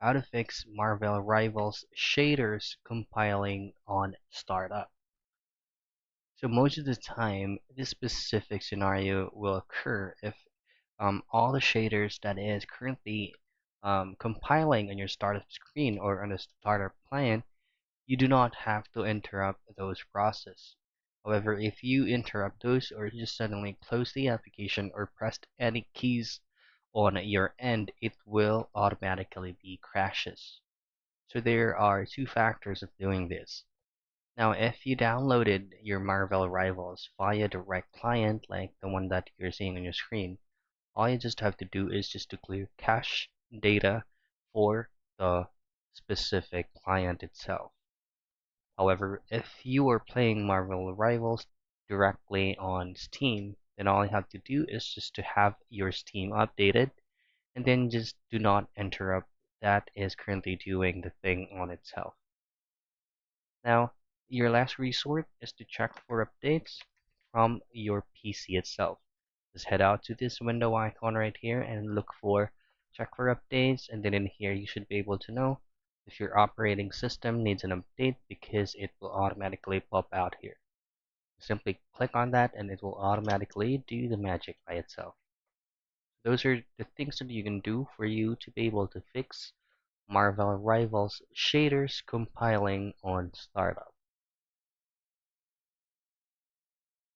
How to fix Marvel Rivals shaders compiling on startup. So most of the time, this specific scenario will occur if all the shaders that is currently compiling on your startup screen or on the startup client, you do not have to interrupt those process. However, if you interrupt those or just suddenly close the application or pressed any keys on your end, it will automatically be crashes. So there are two factors of doing this. Now, if you downloaded your Marvel Rivals via direct client like the one that you're seeing on your screen, all you just have to do is just to clear cache data for the specific client itself. However, if you are playing Marvel Rivals directly on Steam, then all you have to do is just to have your Steam updated and then just do not interrupt that is currently doing the thing on itself. Now, your last resort is to check for updates from your PC itself. Just head out to this window icon right here and look for check for updates, and then in here you should be able to know if your operating system needs an update because it will automatically pop out here. Simply click on that and it will automatically do the magic by itself. Those are the things that you can do for you to be able to fix Marvel Rivals shaders compiling on startup.